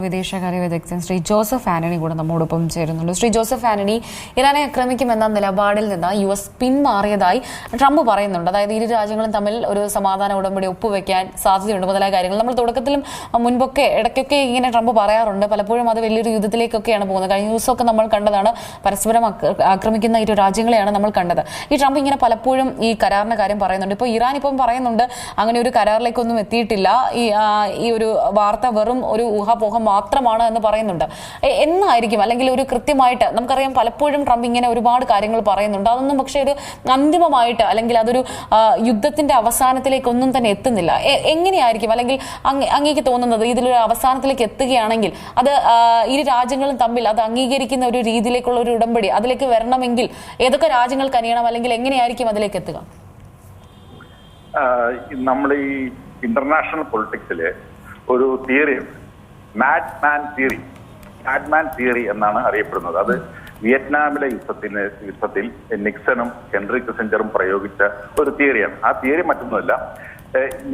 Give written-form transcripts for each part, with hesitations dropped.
വിദേശകാര്യ വിദഗ്ധൻ ശ്രീ ജോസഫ് ആന്റണി കൂടെ നമ്മോടൊപ്പം ചേരുന്നുണ്ട്. ശ്രീ ജോസഫ് ആന്റണി, ഇറാനെ ആക്രമിക്കുമെന്ന നിലപാടിൽ നിന്ന് US പിന്മാറിയതായി ട്രംപ് പറയുന്നുണ്ട്. അതായത് ഇരു രാജ്യങ്ങളും തമ്മിൽ ഒരു സമാധാന ഉടമ്പടി ഒപ്പുവെക്കാൻ സാധ്യതയുണ്ട് മുതലായ കാര്യങ്ങൾ നമ്മൾ തുടക്കത്തിലും മുൻപൊക്കെ ഇടയ്ക്കൊക്കെ ഇങ്ങനെ ട്രംപ് പറയാറുണ്ട്. പലപ്പോഴും അത് വലിയൊരു യുദ്ധത്തിലേക്കൊക്കെയാണ് പോകുന്നത്. കഴിഞ്ഞ ദിവസമൊക്കെ നമ്മൾ കണ്ടതാണ്, പരസ്പരം ആക്രമിക്കുന്ന ഇരു രാജ്യങ്ങളെയാണ് നമ്മൾ കണ്ടത്. ഈ ട്രംപ് ഇങ്ങനെ പലപ്പോഴും ഈ കരാറിന്റെ കാര്യം പറയുന്നുണ്ട്. ഇപ്പോൾ ഇറാൻ ഇപ്പം പറയുന്നുണ്ട് അങ്ങനെ ഒരു കരാറിലേക്കൊന്നും എത്തിയിട്ടില്ല, ഈ ഒരു വാർത്ത വെറും ഒരു ഊഹാപോഹം മാത്രമാണ് എന്ന് പറയുന്നുണ്ട്. എന്നായിരിക്കും, അല്ലെങ്കിൽ ഒരു കൃത്യമായിട്ട് നമുക്കറിയാം പലപ്പോഴും ട്രംപ് ഇങ്ങനെ ഒരുപാട് കാര്യങ്ങൾ പറയുന്നുണ്ട്, അതൊന്നും പക്ഷേ ഒരു അന്തിമമായിട്ട് അല്ലെങ്കിൽ അതൊരു യുദ്ധത്തിന്റെ അവസാനത്തിലേക്കൊന്നും തന്നെ എത്തുന്നില്ല. എങ്ങനെയായിരിക്കും, അല്ലെങ്കിൽ അങ്ങേക്ക് തോന്നുന്നത് ഇതിലൊരു അവസാനത്തിലേക്ക് എത്തുകയാണെങ്കിൽ അത് ഇരു രാജ്യങ്ങളും തമ്മിൽ അത് അംഗീകരിക്കുന്ന ഒരു രീതിയിലേക്കുള്ള ഒരു ഉടമ്പടി അതിലേക്ക് വരണമെങ്കിൽ ഏതൊക്കെ രാജ്യങ്ങൾ കനിയണം, അല്ലെങ്കിൽ എങ്ങനെയായിരിക്കും അതിലേക്ക് എത്തുക? നമ്മൾ ഈ ഇന്റർനാഷണൽ പൊളിറ്റിക്സില് ഒരു തിയറി, മാഡ്മാൻ തിയറി എന്നാണ് അറിയപ്പെടുന്നത്. അത് വിയറ്റ്നാമിലെ യുദ്ധത്തിൽ നിക്സണും ഹെൻറി കിസിഞ്ചറും പ്രയോഗിച്ച ഒരു തിയറിയാണ്. ആ തിയറി മറ്റൊന്നുമല്ല,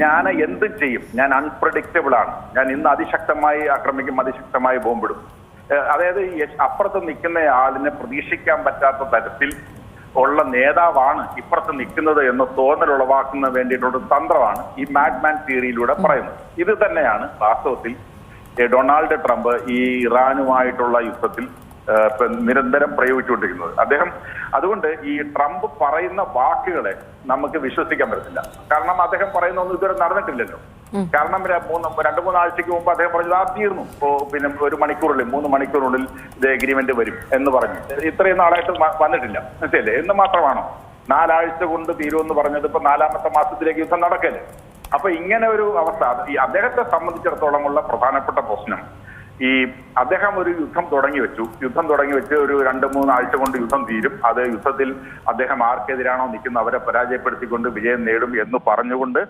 ഞാൻ എന്തും ചെയ്യും, ഞാൻ അൺപ്രഡിക്റ്റബിൾ ആണ്, ഞാൻ ഇന്ന് അതിശക്തമായി ആക്രമിക്കും, അതിശക്തമായി ബോംബിടും. അതായത് അപ്പുറത്ത് നിൽക്കുന്ന ആളിനെ പ്രതീക്ഷിക്കാൻ പറ്റാത്ത തരത്തിൽ ഉള്ള നേതാവാണ് ഇപ്പുറത്ത് നിൽക്കുന്നത് എന്ന് തോന്നൽ ഉളവാക്കുന്ന വേണ്ടിയിട്ടുള്ള തന്ത്രമാണ് ഈ മാഡ്മാൻ തിയറിയിലൂടെ പറയുന്നത്. ഇത് തന്നെയാണ് വാസ്തവത്തിൽ ഡൊണാൾഡ് ട്രംപ് ഈ ഇറാനുമായിട്ടുള്ള യുദ്ധത്തിൽ നിരന്തരം പ്രയോഗിച്ചുകൊണ്ടിരിക്കുന്നത്. അതുകൊണ്ട് ഈ ട്രംപ് പറയുന്ന വാക്കുകളെ നമുക്ക് വിശ്വസിക്കാൻ പറ്റത്തില്ല. കാരണം അദ്ദേഹം പറയുന്ന ഒന്നും ഇതുവരെ നടന്നിട്ടില്ലല്ലോ. കാരണം 2-3 ആഴ്ചക്ക് മുമ്പ് അദ്ദേഹം പറഞ്ഞത് തീർന്നു, പിന്നെ 1 മണിക്കൂറിനുള്ളിൽ 3 മണിക്കൂറിനുള്ളിൽ ഇത് എഗ്രിമെന്റ് വരും എന്ന് പറഞ്ഞു. ഇത്രയും നാളായിട്ട് വന്നിട്ടില്ല, മനസ്സിലല്ലേ? എന്ന് മാത്രമാണോ 4 ആഴ്ച കൊണ്ട് തീരുമെന്ന് പറഞ്ഞത്? ഇപ്പൊ 4ാമത്തെ മാസത്തിലേക്ക് യുദ്ധം നടക്കല്ലേ? അപ്പൊ ഇങ്ങനെ ഒരു അവസ്ഥ ഈ അദ്ദേഹത്തെ സംബന്ധിച്ചിടത്തോളം ഉള്ള പ്രധാനപ്പെട്ട പ്രശ്നം, ഈ അദ്ദേഹം ഒരു യുദ്ധം തുടങ്ങി വെച്ച് ഒരു 2-3 ആഴ്ച കൊണ്ട് യുദ്ധം തീരും, അത് യുദ്ധത്തിൽ അദ്ദേഹം ആർക്കെതിരാണോ നിൽക്കുന്നത് അവരെ പരാജയപ്പെടുത്തിക്കൊണ്ട് വിജയം നേടും എന്ന് പറഞ്ഞുകൊണ്ട്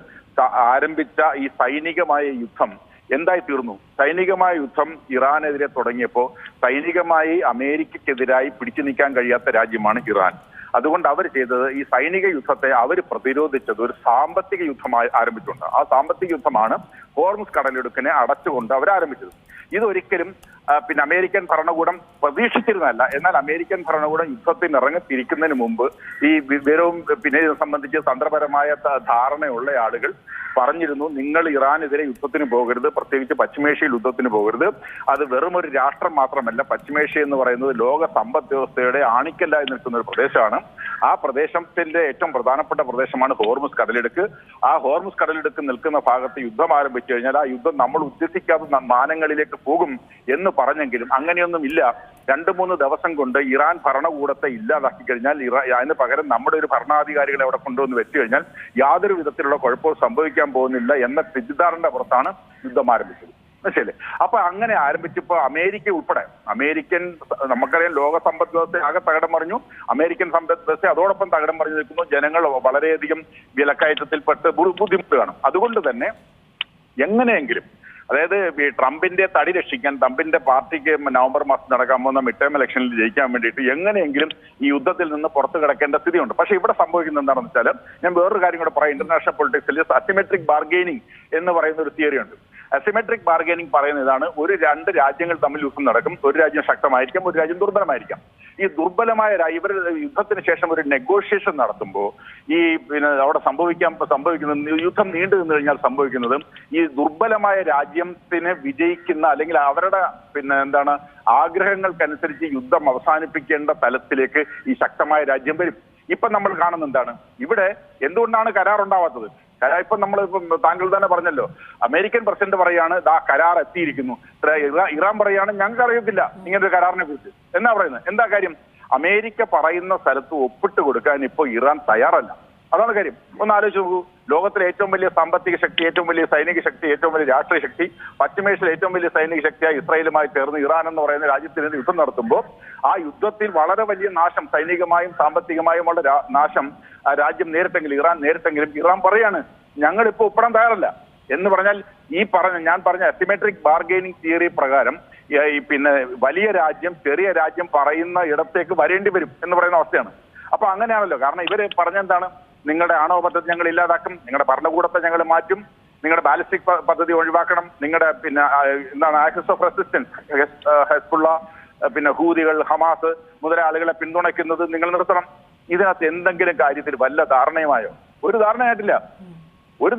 ആരംഭിച്ച ഈ സൈനികമായ യുദ്ധം എന്തായി തീർന്നു? സൈനികമായ യുദ്ധം ഇറാനെതിരെ തുടങ്ങിയപ്പോൾ സൈനികമായി അമേരിക്കക്കെതിരായി പിടിച്ചു നിൽക്കാൻ കഴിയാത്ത രാജ്യമാണ് ഇറാൻ. അതുകൊണ്ട് അവർ ചെയ്തത് ഈ സൈനിക യുദ്ധത്തെ അവർ പ്രതിരോധിച്ചത് ഒരു സാമ്പത്തിക യുദ്ധമായി ആരംഭിച്ചിട്ടുണ്ട്. ആ സാമ്പത്തിക യുദ്ധമാണ് ഹോർമുസ് കടലിടുക്കിനെ അടച്ചുകൊണ്ട് അവർ ആരംഭിച്ചത്. ഇതൊരിക്കലും പിന്നെ അമേരിക്കൻ ഭരണകൂടം പ്രതീക്ഷിച്ചിരുന്നതല്ല. എന്നാൽ അമേരിക്കൻ ഭരണകൂടം യുദ്ധത്തിന് ഇറങ്ങിത്തിരിക്കുന്നതിന് മുമ്പ് ഈ വിവരവും പിന്നെ ഇത് സംബന്ധിച്ച് തന്ത്രപരമായ ധാരണയുള്ള ആളുകൾ പറഞ്ഞിരുന്നു, നിങ്ങൾ ഇറാനെതിരെ യുദ്ധത്തിന് പോകരുത്, പ്രത്യേകിച്ച് പശ്ചിമേഷ്യയിൽ യുദ്ധത്തിന് പോകരുത്. അത് വെറും ഒരു രാഷ്ട്രം മാത്രമല്ല, പശ്ചിമേഷ്യ എന്ന് പറയുന്നത് ലോക സമ്പദ് വ്യവസ്ഥയുടെ ആണിക്കല്ലായി നിൽക്കുന്ന ഒരു പ്രദേശമാണ്. ആ പ്രദേശത്തിന്റെ ഏറ്റവും പ്രധാനപ്പെട്ട പ്രദേശമാണ് ഹോർമുസ് കടലിടുക്ക്. ആ ഹോർമുസ് കടലിടുക്ക് നിൽക്കുന്ന ഭാഗത്ത് യുദ്ധം ആരംഭിച്ചു കഴിഞ്ഞാൽ ആ യുദ്ധം നമ്മൾ ഉദ്ദേശിക്കാത്ത മാനങ്ങളിലേക്ക് പോകും എന്ന് പറഞ്ഞെങ്കിലും അങ്ങനെയൊന്നും ഇല്ല. 2-3 ദിവസം കൊണ്ട് ഇറാൻ ഭരണകൂടത്തെ ഇല്ലാതാക്കി കഴിഞ്ഞാൽ അതിന് പകരം നമ്മുടെ ഒരു ഭരണാധികാരികളെ അവിടെ കൊണ്ടുവന്ന് വെച്ചു കഴിഞ്ഞാൽ യാതൊരു വിധത്തിലുള്ള കുഴപ്പവും സംഭവിക്കാൻ പോകുന്നില്ല എന്ന തെറ്റിദ്ധാരണയുടെ പുറത്താണ് യുദ്ധം ആരംഭിച്ചത്. ശരി. അപ്പൊ അങ്ങനെ ആരംഭിച്ചപ്പോ അമേരിക്ക ഉൾപ്പെടെ നമുക്കറിയാം ലോക സമ്പദ് വ്യവസ്ഥ ആകെ തകിടം മറിഞ്ഞു. അമേരിക്കൻ സമ്പദ് വ്യവസ്ഥ അതോടൊപ്പം തകിടം മറിഞ്ഞു നിൽക്കുന്നു. ജനങ്ങൾ വളരെയധികം വിലക്കയറ്റത്തിൽപ്പെട്ട് ബുദ്ധിമുട്ട് കാണും. അതുകൊണ്ട് തന്നെ എങ്ങനെയെങ്കിലും, അതായത് ഈ ട്രംപിന്റെ തടി രക്ഷിക്കാൻ, ട്രംപിന്റെ പാർട്ടിക്ക് നവംബർ മാസം നടക്കാൻ പോകുന്ന മിഡ് ടേം ഇലക്ഷനിൽ ജയിക്കാൻ വേണ്ടിയിട്ട് എങ്ങനെയെങ്കിലും ഈ യുദ്ധത്തിൽ നിന്ന് പുറത്തു കിടക്കേണ്ട സ്ഥിതിയുണ്ട്. പക്ഷെ ഇവിടെ സംഭവിക്കുന്നത് എന്താണെന്ന് വെച്ചാൽ, ഞാൻ വേറൊരു കാര്യം കൂടെ പറയാം. ഇന്റർനാഷണൽ പൊളിറ്റിക്സിൽ അസിമെട്രിക് ബാർഗെയിനിങ് എന്ന് പറയുന്ന ഒരു തിയറി ഉണ്ട്. അസിമെട്രിക് ബാർഗെയിനിങ് പറയുന്ന ഇതാണ്: 2 രാജ്യങ്ങൾ തമ്മിൽ യുദ്ധം നടക്കും, ഒരു രാജ്യം ശക്തമായിരിക്കാം, ഒരു രാജ്യം ദുർബലമായിരിക്കാം. ഈ ദുർബലമായ ഇവർ യുദ്ധത്തിന് ശേഷം ഒരു നെഗോഷിയേഷൻ നടത്തുമ്പോൾ ഈ പിന്നെ അവിടെ സംഭവിക്കുന്നത് യുദ്ധം നീണ്ടു നിന്ന് കഴിഞ്ഞാൽ സംഭവിക്കുന്നത് ഈ ദുർബലമായ രാജ്യത്തിന് വിജയിക്കുന്ന, അല്ലെങ്കിൽ അവരുടെ ആഗ്രഹങ്ങൾക്കനുസരിച്ച് യുദ്ധം അവസാനിപ്പിക്കേണ്ട തലത്തിലേക്ക് ഈ ശക്തമായ രാജ്യം വരും. ഇപ്പൊ നമ്മൾ കാണുന്ന എന്താണ്? ഇവിടെ എന്തുകൊണ്ടാണ് കരാർ ഉണ്ടാവാത്തത്? ഇപ്പൊ താങ്കൾ തന്നെ പറഞ്ഞല്ലോ, അമേരിക്കൻ പ്രസിഡന്റ് പറയാണ് കരാർ എത്തിയിരിക്കുന്നു. ഇറാൻ പറയാണ് ഞങ്ങൾക്ക് അറിയത്തില്ല ഇങ്ങനൊരു കരാറിനെ കുറിച്ച്. എന്നാ പറയുന്നത്? എന്താ കാര്യം? അമേരിക്ക പറയുന്ന സ്ഥലത്ത് ഒപ്പിട്ട് കൊടുക്കാൻ ഇപ്പൊ ഇറാൻ തയ്യാറല്ല. അതാണ് കാര്യം. ഒന്ന് ആലോചിച്ച് നോക്കൂ. ലോകത്തിലെ ഏറ്റവും വലിയ സാമ്പത്തിക ശക്തി, ഏറ്റവും വലിയ സൈനിക ശക്തി, ഏറ്റവും വലിയ രാഷ്ട്രീയ ശക്തി, പശ്ചിമേഷ്യയിലെ ഏറ്റവും വലിയ സൈനിക ശക്തിയായ ഇസ്രായേലുമായി ചേർന്ന് ഇറാൻ എന്ന് പറയുന്ന രാജ്യത്തിന് യുദ്ധം നടത്തുമ്പോൾ ആ യുദ്ധത്തിൽ വളരെ വലിയ നാശം, സൈനികമായും സാമ്പത്തികമായുമുള്ള നാശം ആ രാജ്യം നേരിട്ടെങ്കിലും ഇറാൻ പറയാണ് ഞങ്ങളിപ്പോ ഒപ്പിടാൻ തയ്യാറല്ല എന്ന് പറഞ്ഞാൽ ഞാൻ പറഞ്ഞ അസിമെട്രിക് ബാർഗെയിനിങ് തിയറി പ്രകാരം പിന്നെ വലിയ രാജ്യം ചെറിയ രാജ്യം പറയുന്ന ഇടത്തേക്ക് വരേണ്ടി വരും എന്ന് പറയുന്ന അവസ്ഥയാണ്. അപ്പൊ അങ്ങനെയാണല്ലോ. കാരണം ഇവര് പറഞ്ഞെന്താണ്? നിങ്ങളുടെ ആണവ പദ്ധതി ഞങ്ങൾ ഇല്ലാതാക്കും, നിങ്ങളുടെ ഭരണകൂടത്തെ ഞങ്ങൾ മാറ്റും, നിങ്ങളുടെ ബാലിസ്റ്റിക് പദ്ധതി ഒഴിവാക്കണം, നിങ്ങളുടെ പിന്നെ എന്താണ് ആക്സസ് ഓഫ് റെസിസ്റ്റൻസ്, ഹെസ്ബുള്ള, പിന്നെ ഹൂതികൾ, ഹമാസ് മുതലായ ആളുകളെ പിന്തുണയ്ക്കുന്നത് നിങ്ങൾ നിർത്തണം. ഇതിനകത്ത് എന്തെങ്കിലും കാര്യത്തിൽ വല്ല ധാരണയുമായോ? ഒരു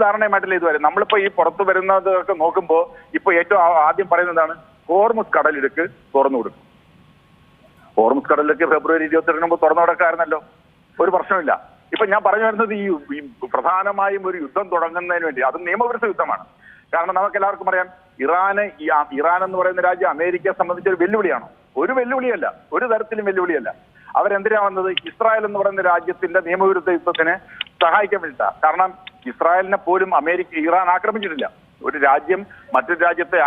ധാരണയുമായിട്ടില്ല ഇതുവരെ. നമ്മളിപ്പോ ഈ പുറത്തു വരുന്നതൊക്കെ നോക്കുമ്പോ ഇപ്പൊ ഏറ്റവും ആദ്യം പറയുന്നതാണ് ഹോർമുസ് കടലിടുക്ക് തുറന്നു കൊടുക്കും. ഹോർമുസ് കടലിലേക്ക് ഫെബ്രുവരി 22 മുമ്പ് തുറന്നു കൊടുക്കാറുണ്ടല്ലോ, ഒരു പ്രശ്നമില്ല. ഇപ്പൊ ഞാൻ പറഞ്ഞു വരുന്നത് ഈ പ്രധാനമായും ഒരു യുദ്ധം തുടങ്ങുന്നതിന് വേണ്ടി, അത് നിയമവിരുദ്ധ യുദ്ധമാണ്. കാരണം നമുക്ക് എല്ലാവർക്കും അറിയാം, ഇറാൻ എന്ന് പറയുന്ന രാജ്യം അമേരിക്കയെ സംബന്ധിച്ച് ഒരു വെല്ലുവിളിയാണോ? ഒരു വെല്ലുവിളിയല്ല, ഒരു തരത്തിലും വെല്ലുവിളിയല്ല. അവരെന്തിനാ വന്നത്? ഇസ്രായേൽ എന്ന് പറയുന്ന രാജ്യത്തിന്റെ നിയമവിരുദ്ധ യുദ്ധത്തിന് സഹായിക്കാൻ വേണ്ടിയിട്ടാ. കാരണം ഇസ്രായേലിനെ പോലും ഇറാൻ ആക്രമിച്ചിട്ടില്ല. ഒരു രാജ്യം മറ്റൊരു രാജ്യത്തെ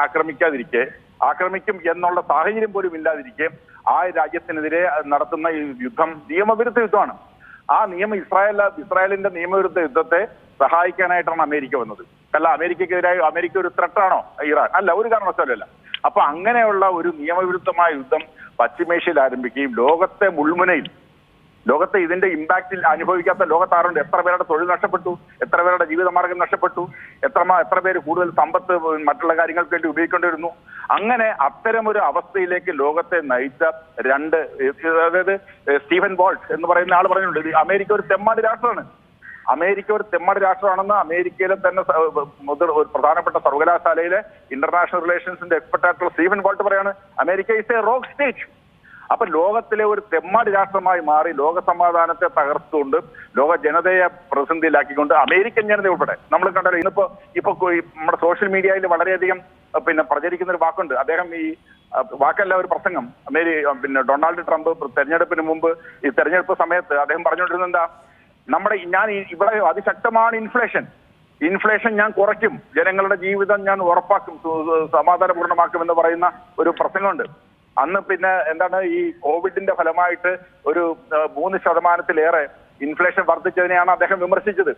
ആക്രമിക്കും എന്നുള്ള സാഹചര്യം പോലും ഇല്ലാതിരിക്കെ ആ രാജ്യത്തിനെതിരെ നടത്തുന്ന ഈ യുദ്ധം നിയമവിരുദ്ധ യുദ്ധമാണ്. ആ ഇസ്രായേലിന്റെ നിയമവിരുദ്ധ യുദ്ധത്തെ സഹായിക്കാനായിട്ടാണ് അമേരിക്ക വന്നത്. അല്ല, അമേരിക്കക്കെതിരായി അമേരിക്ക ഒരു ത്രെട്ടാണോ ഇറാൻ? അല്ല, ഒരു കാരണവശാലും അല്ല. അപ്പൊ അങ്ങനെയുള്ള ഒരു നിയമവിരുദ്ധമായ യുദ്ധം പശ്ചിമേഷ്യയിൽ ആരംഭിക്കുകയും ലോകത്തെ ഇതിന്റെ ഇമ്പാക്റ്റിൽ അനുഭവിക്കാത്ത ലോകത്താറുണ്ട്. എത്ര പേരുടെ തൊഴിൽ നഷ്ടപ്പെട്ടു, എത്ര പേരുടെ ജീവിതമാർഗം നഷ്ടപ്പെട്ടു, എത്ര പേര് കൂടുതൽ സമ്പത്ത് മറ്റുള്ള കാര്യങ്ങൾക്ക് വേണ്ടി ഉപയോഗിക്കേണ്ടി വരുന്നു. അങ്ങനെ അത്തരമൊരു അവസ്ഥയിലേക്ക് ലോകത്തെ നയിച്ച അതായത് സ്റ്റീഫൻ ബോൾട്ട് എന്ന് പറയുന്ന ആൾ പറഞ്ഞിട്ടുണ്ട്, അമേരിക്ക ഒരു തെമ്മാടി രാഷ്ട്രമാണെന്ന് അമേരിക്കയിലെ തന്നെ ഒരു പ്രധാനപ്പെട്ട സർവകലാശാലയിലെ ഇന്റർനാഷണൽ റിലേഷൻസിന്റെ എക്സ്പെർട്ട് ആയിട്ടുള്ള സ്റ്റീഫൻ ബോൾട്ട് പറയാണ് America is A rock state. അപ്പൊ ലോകത്തിലെ ഒരു തെമ്മാടി രാഷ്ട്രമായി മാറി ലോക സമാധാനത്തെ തകർത്തുകൊണ്ട് ലോക ജനതയെ പ്രതിസന്ധിയിലാക്കിക്കൊണ്ട് അമേരിക്കൻ ജനത ഉൾപ്പെടെ നമ്മൾ കണ്ടല്ലോ. ഇപ്പൊ നമ്മുടെ സോഷ്യൽ മീഡിയയിൽ വളരെയധികം പിന്നെ പ്രചരിക്കുന്ന ഒരു വാക്കുണ്ട്. അദ്ദേഹം ഈ വാക്കല്ല, ഒരു പ്രസംഗം പിന്നെ ഡൊണാൾഡ് ട്രംപ് തെരഞ്ഞെടുപ്പിന് മുമ്പ് ഈ തെരഞ്ഞെടുപ്പ് സമയത്ത് അദ്ദേഹം പറഞ്ഞുകൊണ്ടിരുന്നത് എന്താ, ഇവിടെ അതിശക്തമാണ് ഇൻഫ്ലേഷൻ ഞാൻ കുറയ്ക്കും, ജനങ്ങളുടെ ജീവിതം ഞാൻ ഉറപ്പാക്കും, സമാധാനപൂർണ്ണമാക്കും എന്ന് പറയുന്ന ഒരു പ്രസംഗമുണ്ട്. അന്ന് പിന്നെ എന്താണ് ഈ കോവിഡിന്റെ ഫലമായിട്ട് ഒരു 3% ഇൻഫ്ലേഷൻ വർദ്ധിച്ചതിനെയാണ് അദ്ദേഹം വിമർശിച്ചത്.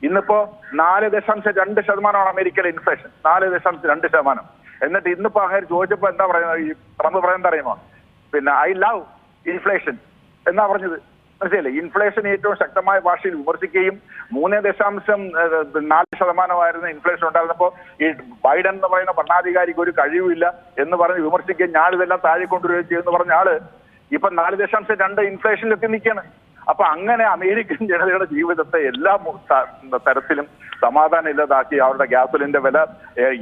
ഇന്നിപ്പോ 4.2% അമേരിക്കയിലെ ഇൻഫ്ലേഷൻ, 4.2%. എന്നിട്ട് ഇന്നിപ്പോ അങ്ങനെ ചോദിച്ചപ്പോ എന്താ പറയുന്നത്, ഈ ട്രംപ് പറയുന്നത് അറിയുമോ? പിന്നെ ഐ ലവ് ഇൻഫ്ലേഷൻ എന്നാ പറഞ്ഞത്. മനസ്സിലല്ലേ? ഇൻഫ്ലേഷൻ ഏറ്റവും ശക്തമായ ഭാഷയിൽ വിമർശിക്കുകയും 3.4% ഇൻഫ്ലേഷൻ ഉണ്ടായിരുന്നപ്പോ ഈ ബൈഡൻ എന്ന് പറയുന്ന ഭരണാധികാരിക്ക് ഒരു കഴിവില്ല എന്ന് പറഞ്ഞ് വിമർശിക്കുകയും ഞാനിതെല്ലാം താഴെ കൊണ്ടുവരികയും ചെയ്യുമെന്ന് പറഞ്ഞ ആള് ഇപ്പൊ 4.2 ഇൻഫ്ലേഷനിൽ എത്തി നിൽക്കുകയാണ്. അപ്പൊ അങ്ങനെ അമേരിക്കൻ ജനതയുടെ ജീവിതത്തെ എല്ലാ തരത്തിലും സമാധാനം ഇല്ലാതാക്കി അവരുടെ ഗ്യാസോലിന്റെ വില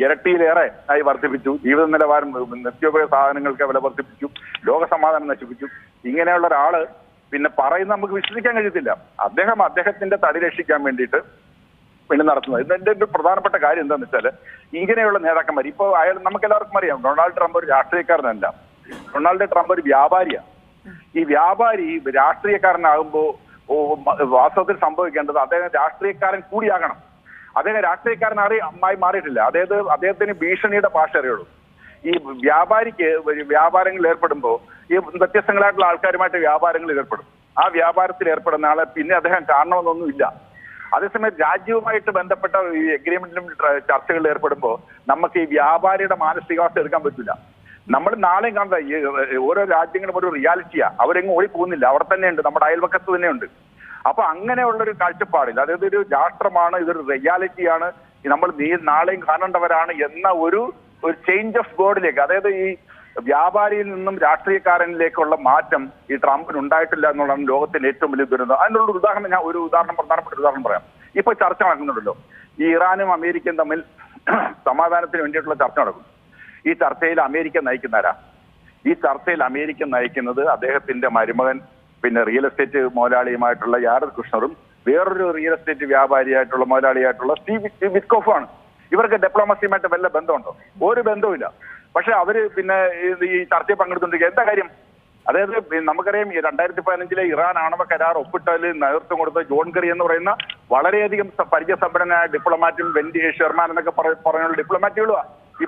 ഇരട്ടിയിലേറെ ആയി വർദ്ധിപ്പിച്ചു, ജീവിത നിലവാരം നിത്യോപയോഗ സാധനങ്ങൾക്ക് വില വർദ്ധിപ്പിച്ചു, ലോക സമാധാനം നശിപ്പിച്ചു. ഇങ്ങനെയുള്ള ഒരാള് പിന്നെ പറയുന്നത് നമുക്ക് വിശ്വസിക്കാൻ കഴിയത്തില്ല. അദ്ദേഹത്തിന്റെ തടി രക്ഷിക്കാൻ വേണ്ടിയിട്ട് പിന്നെ നടത്തുന്നത്. ഇതിന്റെ ഒരു പ്രധാനപ്പെട്ട കാര്യം എന്താണെന്ന് വെച്ചാൽ, ഇങ്ങനെയുള്ള നേതാക്കന്മാർ ഇപ്പൊ നമുക്ക് എല്ലാവർക്കും അറിയാം, ഡൊണാൾഡ് ട്രംപ് ഒരു രാഷ്ട്രീയക്കാരനല്ല, ഡൊണാൾഡ് ട്രംപ് ഒരു വ്യാപാരിയാണ്. ഈ വ്യാപാരി രാഷ്ട്രീയക്കാരനാകുമ്പോൾ വാസ്തവത്തിൽ സംഭവിക്കേണ്ടത് അദ്ദേഹം രാഷ്ട്രീയക്കാരൻ കൂടിയാകണം. അദ്ദേഹം രാഷ്ട്രീയക്കാരനായി മാറിയിട്ടില്ല. അദ്ദേഹത്തിന് ഭീഷണിയുടെ ഭാഷ അറിയുള്ളൂ. ഈ വ്യാപാരങ്ങളിൽ ഏർപ്പെടുമ്പോൾ ഈ വ്യത്യസ്തങ്ങളായിട്ടുള്ള ആൾക്കാരുമായിട്ട് വ്യാപാരങ്ങളിൽ ഏർപ്പെടും. ആ വ്യാപാരത്തിൽ ഏർപ്പെടുന്ന ആളെ പിന്നെ അദ്ദേഹം കാണണമെന്നൊന്നുമില്ല. അതേസമയം രാജ്യവുമായിട്ട് ബന്ധപ്പെട്ട ഈ എഗ്രിമെന്റിലും ചർച്ചകളിൽ ഏർപ്പെടുമ്പോൾ നമുക്ക് ഈ വ്യാപാരിയുടെ മാനസികാവസ്ഥ എടുക്കാൻ പറ്റില്ല. നമ്മൾ നാളെയും കാണുക ഈ ഓരോ രാജ്യങ്ങളും ഒരു റിയാലിറ്റിയാ, അവരെങ്ങും ഓടിപ്പോകുന്നില്ല, അവിടെ തന്നെയുണ്ട്, നമ്മുടെ അയൽവക്കത്ത് തന്നെയുണ്ട്. അപ്പൊ അങ്ങനെയുള്ളൊരു കാഴ്ചപ്പാടിൽ, അതായത് ഒരു രാഷ്ട്രമാണ്, ഇതൊരു റിയാലിറ്റിയാണ്, നമ്മൾ നാളെയും കാണേണ്ടവരാണ് എന്ന ഒരു ചേഞ്ച് ഓഫ് ഗോഡിലേക്ക്, അതായത് ഈ വ്യാപാരിയിൽ നിന്നും രാഷ്ട്രീയക്കാരനിലേക്കുള്ള മാറ്റം ഈ ട്രംപിന് ഉണ്ടായിട്ടില്ല എന്നുള്ളതാണ് ലോകത്തിന്റെ ഏറ്റവും വലിയ ദുരന്തം. അതിനുള്ള പ്രധാനപ്പെട്ട ഉദാഹരണം പറയാം. ഇപ്പൊ ചർച്ച നടക്കുന്നുണ്ടല്ലോ, ഈ ഇറാനും അമേരിക്കയും തമ്മിൽ സമാധാനത്തിന് വേണ്ടിയിട്ടുള്ള ചർച്ച നടക്കും. ഈ ചർച്ചയിൽ അമേരിക്ക നയിക്കുന്നവരാ? ഈ ചർച്ചയിൽ അമേരിക്ക നയിക്കുന്നത് അദ്ദേഹത്തിന്റെ മരുമകൻ, പിന്നെ റിയൽ എസ്റ്റേറ്റ് മുതലാളിയുമായിട്ടുള്ള യാരദ് കുഷ്ണറും വേറൊരു റിയൽ എസ്റ്റേറ്റ് വ്യാപാരിയായിട്ടുള്ള മുതലാളിയായിട്ടുള്ള സ്റ്റീവ് വിറ്റ്കോഫുമാണ്. ഇവർക്ക് ഡിപ്ലോമസിയുമായിട്ട് വല്ല ബന്ധമുണ്ടോ? ഒരു ബന്ധവുമില്ല. പക്ഷെ അവര് പിന്നെ ഈ ചർച്ചയിൽ പങ്കെടുത്തുകൊണ്ടിരിക്കുക. എന്താ കാര്യം? അതായത് നമുക്കറിയാം, 2015 ഇറാൻ ആണവ കരാർ ഒപ്പിട്ടതിൽ നേതൃത്വം കൊടുത്ത ജോൺ കെറി എന്ന് പറയുന്ന വളരെയധികം പരിചയസമ്പന്നനായ ഡിപ്ലോമാറ്റും വെൻഡി ഷെർമാൻ എന്നൊക്കെ പറഞ്ഞുള്ള ഡിപ്ലോമാറ്റുകളുമാണ്. ഈ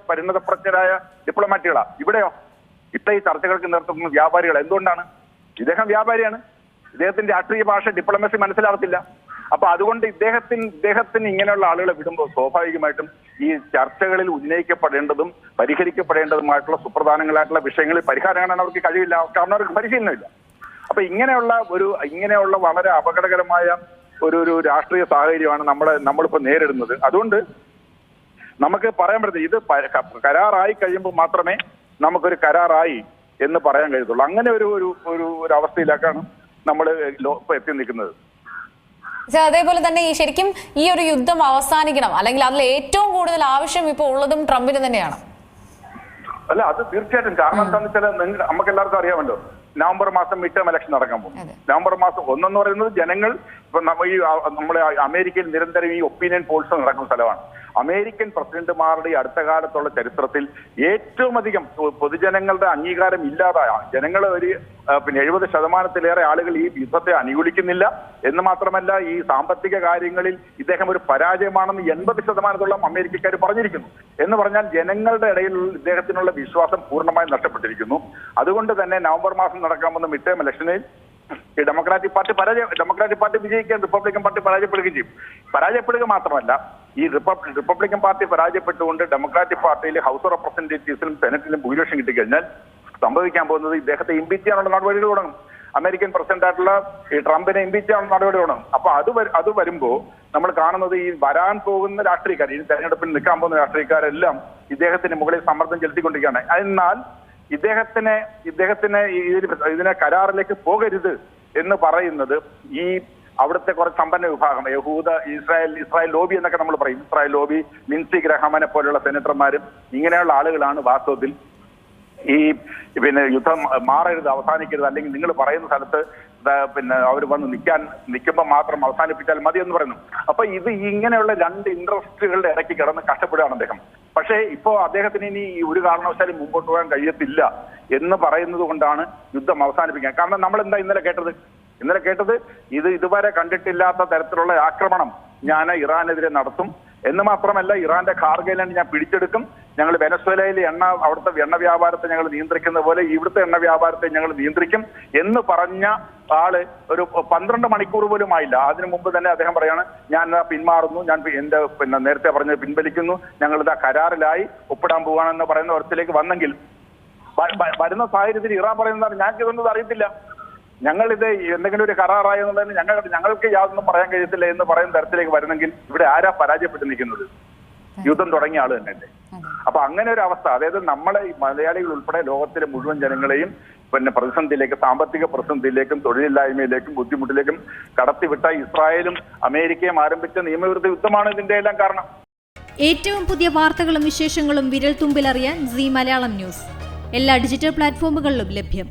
പരിണതപ്രജ്ഞരായ ഡിപ്ലോമാറ്റുകളാ. ഇവിടെയോ ഈ ചർച്ചകൾക്ക് നേതൃത്വം വ്യാപാരികൾ. എന്തുകൊണ്ടാണ്? ഇദ്ദേഹം വ്യാപാരിയാണ്, ഇദ്ദേഹത്തിന്റെ രാഷ്ട്രീയ ഭാഷ ഡിപ്ലോമസി മനസ്സിലാവത്തില്ല. അപ്പൊ അതുകൊണ്ട് ഇദ്ദേഹത്തിന് ഇങ്ങനെയുള്ള ആളുകളെ വിടുമ്പോൾ സ്വാഭാവികമായിട്ടും ഈ ചർച്ചകളിൽ ഉന്നയിക്കപ്പെടേണ്ടതും പരിഹരിക്കപ്പെടേണ്ടതുമായിട്ടുള്ള സുപ്രധാനങ്ങളായിട്ടുള്ള വിഷയങ്ങളിൽ പരിഹാരം കാണാൻ അവർക്ക് കഴിയില്ല, കാരണം അവർക്ക് പരിശീലനമില്ല. അപ്പൊ ഇങ്ങനെയുള്ള വളരെ അപകടകരമായ ഒരു രാഷ്ട്രീയ സാഹചര്യമാണ് നമ്മളിപ്പോൾ നേരിടുന്നത്. അതുകൊണ്ട് നമുക്ക് പറയാൻ പറ്റില്ല, ഇത് കരാറായി കഴിയുമ്പോൾ മാത്രമേ നമുക്കൊരു കരാറായി എന്ന് പറയാൻ കഴിയത്തുള്ളൂ. അങ്ങനെ ഒരു അവസ്ഥയിലേക്കാണ് നമ്മൾ എത്തി നിൽക്കുന്നത്. അതേപോലെ തന്നെ ശരിക്കും ഈ ഒരു യുദ്ധം അവസാനിക്കണം, അല്ലെങ്കിൽ അതിൽ ഏറ്റവും കൂടുതൽ ആവശ്യം ഇപ്പോൾ ഉള്ളതും ട്രംപിന് തന്നെയാണ്. അല്ല, അത് തീർച്ചയായിട്ടും. കാരണം എന്താണെന്ന് വെച്ചാൽ നമുക്ക് എല്ലാവർക്കും അറിയാമല്ലോ, നവംബർ മാസം മിഡ് ടേം ഇലക്ഷൻ നടക്കാൻ പോകും. നവംബർ മാസം 1 എന്ന് പറയുന്നത് ജനങ്ങൾ ഈ നമ്മുടെ അമേരിക്കയിൽ നിരന്തരം ഈ ഒപ്പീനിയൻ പോൾസ് നടക്കുന്ന സ്ഥലമാണ്. അമേരിക്കൻ പ്രസിഡന്റുമാരുടെ ഈ അടുത്ത കാലത്തുള്ള ചരിത്രത്തിൽ ഏറ്റവും അധികം പൊതുജനങ്ങളുടെ അംഗീകാരം ഇല്ലാതായ ജനങ്ങൾ ഒരു 70% ആളുകൾ ഈ യുദ്ധത്തെ അനുകൂലിക്കുന്നില്ല എന്ന് മാത്രമല്ല, ഈ സാമ്പത്തിക കാര്യങ്ങളിൽ ഇദ്ദേഹം ഒരു പരാജയമാണെന്ന് 80% അമേരിക്കക്കാർ പറഞ്ഞിരിക്കുന്നു. എന്ന് പറഞ്ഞാൽ ജനങ്ങളുടെ ഇടയിൽ ഇദ്ദേഹത്തിനുള്ള വിശ്വാസം പൂർണ്ണമായും നഷ്ടപ്പെട്ടിരിക്കുന്നു. അതുകൊണ്ട് തന്നെ നവംബർ മാസം നടക്കാൻ പോകുന്ന മിഡ് ടേം ഇലക്ഷനിൽ ഈ ഡെമോക്രാറ്റിക് പാർട്ടി വിജയിക്കാൻ റിപ്പബ്ലിക്കൻ പാർട്ടി പരാജയപ്പെടുകയും ചെയ്യും. പരാജയപ്പെടുക മാത്രമല്ല, ഈ റിപ്പബ്ലിക്കൻ പാർട്ടി പരാജയപ്പെട്ടുകൊണ്ട് ഡെമോക്രാറ്റിക് പാർട്ടിയിൽ ഹൗസ് ഓഫ് റെപ്രസെന്റേറ്റീവ്സിലും സെനറ്റിലും ഭൂരിപക്ഷം കിട്ടിക്കഴിഞ്ഞാൽ സംഭവിക്കാൻ പോകുന്നത് ഇദ്ദേഹത്തെ ഇംപീച്ച് ചെയ്യാനുള്ള നടപടികൾ തുടങ്ങും. അമേരിക്കൻ പ്രസിഡന്റ് ആയിട്ടുള്ള ഈ ട്രംപിനെ ഇംപീച്ച് ചെയ്യാനുള്ള നടപടി തുടങ്ങും. അപ്പൊ അത് വരുമ്പോൾ നമ്മൾ കാണുന്നത് ഈ വരാൻ പോകുന്ന രാഷ്ട്രീയക്കാർ, ഈ തെരഞ്ഞെടുപ്പിൽ നിൽക്കാൻ പോകുന്ന രാഷ്ട്രീയക്കാരെല്ലാം ഇദ്ദേഹത്തിന് മുകളിൽ സമ്മർദ്ദം ചെലുത്തിക്കൊണ്ടിരിക്കുകയാണ്. എന്നാൽ ഇദ്ദേഹത്തിന് ഇതിനെ കരാറിലേക്ക് പോകരുത് എന്ന് പറയുന്നത് ഈ അവിടുത്തെ കുറച്ച് സമ്പന്ന വിഭാഗം, ഇസ്രായേൽ ലോബി എന്നൊക്കെ നമ്മൾ പറയും. ഇസ്രായേൽ ലോബി, ലിൻസി ഗ്രഹാമിനെ പോലെയുള്ള സെനറ്റർമാരും ഇങ്ങനെയുള്ള ആളുകളാണ് വാസ്തവത്തിൽ ഈ യുദ്ധം മാറരുത്, അവസാനിക്കരുത്, അല്ലെങ്കിൽ നിങ്ങൾ പറയുന്ന സ്ഥലത്ത് അവർ വന്ന് നിൽക്കുമ്പോൾ മാത്രം അവസാനിപ്പിച്ചാൽ മതി എന്ന് പറയുന്നു. അപ്പൊ ഇത് ഇങ്ങനെയുള്ള 2 ഇൻട്രസ്റ്റുകളുടെ ഇടയ്ക്ക് കിടന്ന് കഷ്ടപ്പെടുകയാണ് അദ്ദേഹം. പക്ഷേ ഇപ്പോ അദ്ദേഹത്തിന് ഇനി ഒരു കാരണവശാലും മുമ്പോട്ട് പോകാൻ കഴിയത്തില്ല എന്ന് പറയുന്നത് കൊണ്ടാണ് യുദ്ധം അവസാനിപ്പിക്കാൻ. കാരണം നമ്മൾ എന്താ ഇന്നലെ കേട്ടത് ഇതുവരെ കണ്ടിട്ടില്ലാത്ത തരത്തിലുള്ള ആക്രമണം ഞാൻ ഇറാനെതിരെ നടത്തും എന്ന് മാത്രമല്ല, ഇറാന്റെ കാർഗിലാൻഡ് ഞാൻ പിടിച്ചെടുക്കും, ഞങ്ങൾ വെനസ്വേലയിലെ അവിടുത്തെ എണ്ണ വ്യാപാരത്തെ ഞങ്ങൾ നിയന്ത്രിക്കുന്ന പോലെ ഇവിടുത്തെ എണ്ണ വ്യാപാരത്തെ ഞങ്ങൾ നിയന്ത്രിക്കും എന്ന് പറഞ്ഞ ആള് ഒരു 12 മണിക്കൂർ പോലും ആയില്ല. അതിനു മുമ്പ് തന്നെ അദ്ദേഹം പറയാണ്, ഞാൻ പിന്മാറുന്നു, ഞാൻ എന്റെ നേരത്തെ പറഞ്ഞത് പിൻവലിക്കുന്നു, ഞങ്ങളിതാ കരാറിലായി ഒപ്പിടാൻ പോവുകയാണെന്ന് പറയുന്ന ഒരത്തിലേക്ക് വന്നെങ്കിൽ വരുന്ന സാഹചര്യത്തിൽ ഇറാൻ പറയുന്നതാണ്, ഞങ്ങൾക്ക് ഇതൊന്നും അറിയത്തില്ല, ഞങ്ങളിത് എന്തെങ്കിലും ഒരു കരാറായെന്നുള്ളതിന് ഞങ്ങൾക്ക് യാതൊന്നും പറയാൻ കഴിയത്തില്ല എന്ന് പറയുന്ന തരത്തിലേക്ക് വരുന്നെങ്കിൽ ഇവിടെ ആരാ പരാജയപ്പെട്ട് നിൽക്കുന്നത്? യുദ്ധം തുടങ്ങിയ ആള് തന്നെയല്ലേ. അപ്പൊ അങ്ങനെ ഒരു അവസ്ഥ, അതായത് നമ്മളെ മലയാളികൾ ഉൾപ്പെടെ ലോകത്തിലെ മുഴുവൻ ജനങ്ങളെയും പ്രതിസന്ധിയിലേക്ക്, സാമ്പത്തിക പ്രതിസന്ധിയിലേക്കും തൊഴിലില്ലായ്മയിലേക്കും ബുദ്ധിമുട്ടിലേക്കും കടത്തിവിട്ട ഇസ്രായേലും അമേരിക്കയും ആരംഭിച്ച നിയമവിരുദ്ധ യുദ്ധമാണ് ഇതിന്റെ എല്ലാം കാരണം. ഏറ്റവും പുതിയ വാർത്തകളും വിശേഷങ്ങളും വിരൽ തുമ്പിലറിയാൻ സീ മലയാളം ന്യൂസ് എല്ലാ ഡിജിറ്റൽ പ്ലാറ്റ്ഫോമുകളിലും ലഭ്യം.